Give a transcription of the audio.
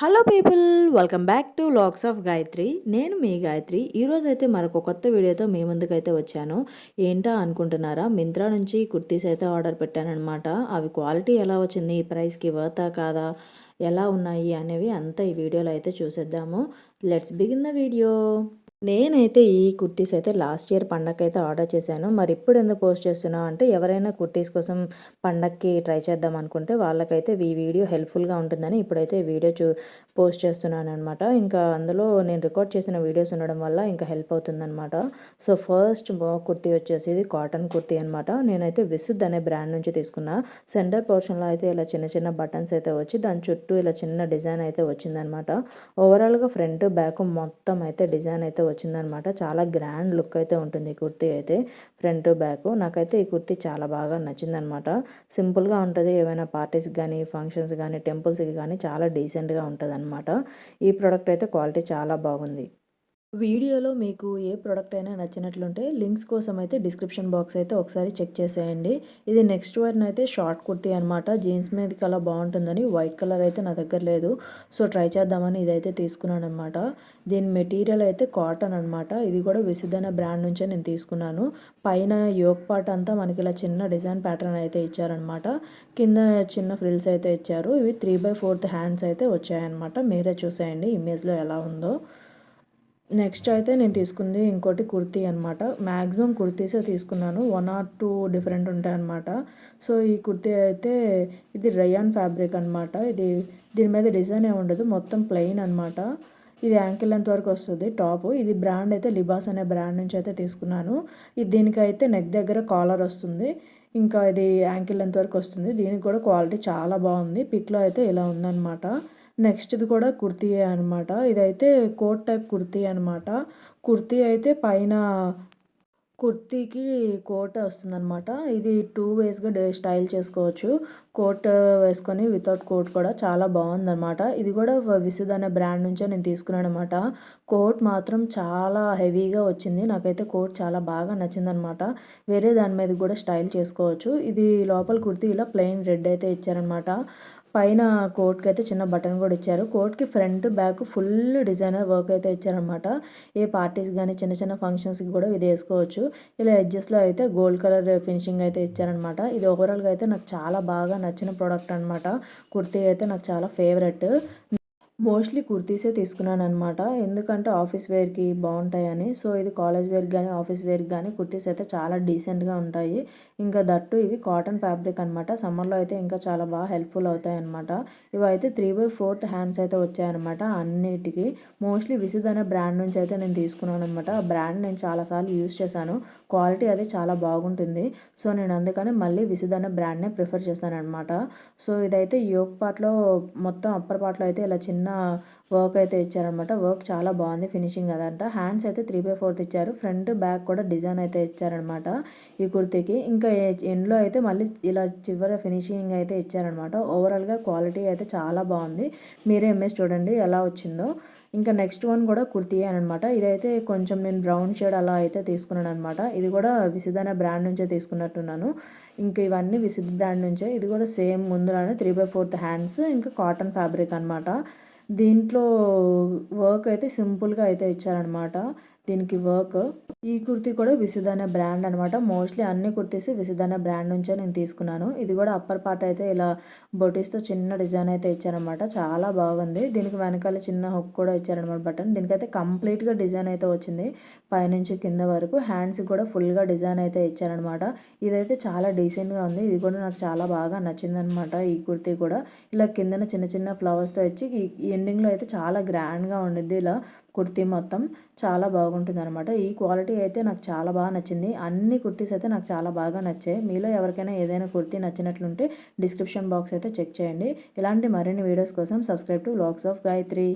Hello people, welcome back to vlogs of Gayatri. నేను మీ గాయత్రి. ఈరోజు అయితే మరొక కొత్త వీడియోతో మీ ముందుకైతే వచ్చాను. ఏంటా అనుకుంటున్నారా? మింత్రా నుంచి కుర్తీస్ అయితే ఆర్డర్ పెట్టానమాట. అవి క్వాలిటీ ఎలా వచ్చింది, ప్రైస్కి వర్తా కాదా, ఎలా ఉన్నాయి అనేవి అంతా ఈ వీడియోలో అయితే చూసేద్దాము. Let's begin the video. నేనైతే ఈ కుర్తీస్ అయితే లాస్ట్ ఇయర్ పండగకైతే ఆర్డర్ చేశాను. మరి ఇప్పుడు ఎందుకు పోస్ట్ చేస్తున్నావు అంటే, ఎవరైనా కుర్తీస్ కోసం పండగకి ట్రై చేద్దాం అనుకుంటే వాళ్ళకైతే ఈ వీడియో హెల్ప్ఫుల్గా ఉంటుందని ఇప్పుడైతే వీడియో పోస్ట్ చేస్తున్నాను అనమాట. ఇంకా అందులో నేను రికార్డ్ చేసిన వీడియోస్ ఉండడం వల్ల ఇంకా హెల్ప్ అవుతుందన్నమాట. సో ఫస్ట్ కుర్తీ వచ్చేసి ఇది కాటన్ కుర్తీ అనమాట. నేనైతే విసుద్ అనే బ్రాండ్ నుంచి తీసుకున్నా. సెంటర్ పోర్షన్లో అయితే ఇలా చిన్న చిన్న బటన్స్ అయితే వచ్చి దాని చుట్టూ ఇలా చిన్న డిజైన్ అయితే వచ్చిందనమాట. ఓవరాల్గా ఫ్రంట్ బ్యాక్ మొత్తం అయితే డిజైన్ అయితే వచ్చిందనమాట. చాలా గ్రాండ్ లుక్ అయితే ఉంటుంది ఈ కుర్తీ అయితే, ఫ్రంట్ బ్యాక్. నాకైతే ఈ కుర్తీ చాలా బాగా నచ్చిందనమాట. సింపుల్గా ఉంటుంది, ఏమైనా పార్టీస్కి కానీ ఫంక్షన్స్ కానీ టెంపుల్స్కి కానీ చాలా డీసెంట్గా ఉంటుంది అనమాట. ఈ ప్రోడక్ట్ అయితే క్వాలిటీ చాలా బాగుంది. వీడియోలో మీకు ఏ ప్రోడక్ట్ అయినా నచ్చినట్లుంటే లింక్స్ కోసం అయితే డిస్క్రిప్షన్ బాక్స్ అయితే ఒకసారి చెక్ చేసేయండి. ఇది నెక్స్ట్ వన్ అయితే షార్ట్ కుర్తీ అనమాట. జీన్స్ మీద కలర్ బాగుంటుందని, వైట్ కలర్ అయితే నా దగ్గర లేదు, సో ట్రై చేద్దామని ఇదైతే తీసుకున్నాను అనమాట. దీని మెటీరియల్ అయితే కాటన్ అనమాట. ఇది కూడా విసుదైన బ్రాండ్ నుంచే నేను తీసుకున్నాను. పైన యోక్ పార్ట్ అంతా మనకి ఇలా చిన్న డిజైన్ ప్యాటర్న్ అయితే ఇచ్చారనమాట. కింద చిన్న ఫ్రిల్స్ అయితే ఇచ్చారు. ఇవి 3/4 హ్యాండ్స్ అయితే వచ్చాయన్నమాట. మీరే చూసేయండి ఇమేజ్లో ఎలా ఉందో. నెక్స్ట్ అయితే నేను తీసుకుంది ఇంకోటి కుర్తీ అనమాట. మ్యాక్సిమం కుర్తీసే తీసుకున్నాను, 1 or 2 డిఫరెంట్ ఉంటాయన్నమాట. సో ఈ కుర్తీ అయితే ఇది రయాన్ ఫ్యాబ్రిక్ అనమాట. దీని మీద డిజైన్ ఏమి ఉండదు, మొత్తం ప్లెయిన్ అనమాట. ఇది యాంకిల్ లెంత్ వరకు వస్తుంది టాప్. ఇది బ్రాండ్ అయితే లిబాస్ అనే బ్రాండ్ నుంచి అయితే తీసుకున్నాను. దీనికైతే నెక్ దగ్గర కాలర్ వస్తుంది, ఇంకా ఇది యాంకిల్ లెంత్ వరకు వస్తుంది. దీనికి కూడా క్వాలిటీ చాలా బాగుంది. పిక్లో అయితే ఇలా ఉందన్నమాట. నెక్స్ట్ ఇది కూడా కుర్తీయే అనమాట. ఇదైతే కోట్ టైప్ కుర్తీ అనమాట. కుర్తీ అయితే పైన కుర్తీకి కోట్ వస్తుందన్నమాట. ఇది 2 వేస్గా స్టైల్ చేసుకోవచ్చు. కోట్ వేసుకొని వితౌట్ కోట్ కూడా చాలా బాగుందన్నమాట. ఇది కూడా విసుద్ అనే బ్రాండ్ నుంచే నేను తీసుకున్నాను అనమాట. కోట్ మాత్రం చాలా హెవీగా వచ్చింది. నాకైతే కోట్ చాలా బాగా నచ్చిందనమాట. వేరే దాని మీద కూడా స్టైల్ చేసుకోవచ్చు. ఇది లోపల కుర్తీ ఇలా ప్లెయిన్ రెడ్ అయితే ఇచ్చారనమాట. పైన కోట్కి అయితే చిన్న బటన్ కూడా ఇచ్చారు. కోట్కి front back full designer work అయితే ఇచ్చారనమాట. ఏ పార్టీస్ కానీ చిన్న చిన్న ఫంక్షన్స్కి కూడా ఇది వేసుకోవచ్చు. ఇలా ఎడ్జెస్లో అయితే గోల్డ్ కలర్ ఫినిషింగ్ అయితే ఇచ్చారనమాట. ఇది ఓవరాల్గా అయితే నాకు చాలా బాగా నచ్చిన ప్రోడక్ట్ అనమాట. కుర్తీ అయితే నాకు చాలా ఫేవరెట్. మోస్ట్లీ కుర్తీసే తీసుకున్నాను అనమాట, ఎందుకంటే ఆఫీస్ వేర్కి బాగుంటాయని. సో ఇది కాలేజ్ వేర్కి కానీ ఆఫీస్ వేర్కి కానీ కుర్తీస్ అయితే చాలా డీసెంట్గా ఉంటాయి. ఇంకా దట్టు ఇవి కాటన్ ఫ్యాబ్రిక్ అనమాట. సమ్మర్లో అయితే ఇంకా చాలా బాగా హెల్ప్ఫుల్ అవుతాయి అనమాట. ఇవి అయితే 3/4 హ్యాండ్స్ అయితే వచ్చాయన్నమాట అన్నిటికీ. మోస్ట్లీ విసుద్ అనే బ్రాండ్ నుంచి అయితే నేను తీసుకున్నాను అనమాట. ఆ బ్రాండ్ నేను చాలాసార్లు యూజ్ చేశాను, క్వాలిటీ అది చాలా బాగుంటుంది. సో నేను అందుకని మళ్ళీ విసుద్ అనే బ్రాండ్నే ప్రిఫర్ చేశాను అనమాట. సో ఇదైతే యోక్ పార్ట్లో మొత్తం అప్పర్ పార్ట్లో అయితే ఇలా చిన్న వర్క్ అయితే ఇచ్చారనమాట. వర్క్ చాలా బాగుంది, ఫినిషింగ్ అదంట. హ్యాండ్స్ అయితే 3/4 ఇచ్చారు. ఫ్రంట్ బ్యాక్ కూడా డిజైన్ అయితే ఇచ్చారనమాట ఈ కుర్తీకి. ఇంకా ఎండ్లో అయితే మళ్ళీ ఇలా చివరి ఫినిషింగ్ అయితే ఇచ్చారనమాట. ఓవరాల్గా క్వాలిటీ అయితే చాలా బాగుంది. మీరే ఇమేజ్ చూడండి ఎలా వచ్చిందో. ఇంకా నెక్స్ట్ వన్ కూడా కుర్తీయే అనమాట. ఇదైతే కొంచెం నేను బ్రౌన్ షేడ్ అలా అయితే తీసుకున్నాను అనమాట. ఇది కూడా విసుద్ అనే బ్రాండ్ నుంచే తీసుకున్నట్టున్నాను. ఇంకా ఇవన్నీ విసుద్ బ్రాండ్ నుంచే. ఇది కూడా సేమ్ ముందులానే 3/4 హ్యాండ్స్, ఇంకా కాటన్ ఫ్యాబ్రిక్ అనమాట. దీంట్లో వర్క్ అయితే సింపుల్గా అయితే ఇచ్చారనమాట దీనికి వర్క్. ఈ కుర్తీ కూడా విసుద్ అనే బ్రాండ్ అనమాట. మోస్ట్లీ అన్ని కుర్తీస్ విసుద్ అనే బ్రాండ్ నుంచే నేను తీసుకున్నాను. ఇది కూడా అప్పర్ పార్ట్ అయితే ఇలా బొటీస్తో చిన్న డిజైన్ అయితే ఇచ్చారనమాట. చాలా బాగుంది. దీనికి వెనకాల చిన్న హుక్ కూడా ఇచ్చారనమాట బటన్. దీనికైతే కంప్లీట్గా డిజైన్ అయితే వచ్చింది పైనుంచి కింద వరకు. హ్యాండ్స్కి కూడా ఫుల్గా డిజైన్ అయితే ఇచ్చారనమాట. ఇదైతే చాలా డీసెంట్గా ఉంది. ఇది కూడా నాకు చాలా బాగా నచ్చిందనమాట. ఈ కుర్తీ కూడా ఇలా కిందన చిన్న చిన్న ఫ్లవర్స్తో వచ్చి ఎండింగ్లో అయితే చాలా గ్రాండ్గా ఉండిద్ది. ఇలా కుర్తీ మొత్తం చాలా బాగుంటుంది అనమాట. ఈ క్వాలిటీ అయితే నాకు చాలా బాగా నచ్చింది. అన్ని కుర్తీస్ అయితే నాకు చాలా బాగా నచ్చాయి. మీలో ఎవరికైనా ఏదైనా కుర్తీ నచ్చినట్లుంటే డిస్క్రిప్షన్ బాక్స్ అయితే చెక్ చేయండి. ఇలాంటి మరిన్ని వీడియోస్ కోసం subscribe to vlogs of Gayatri.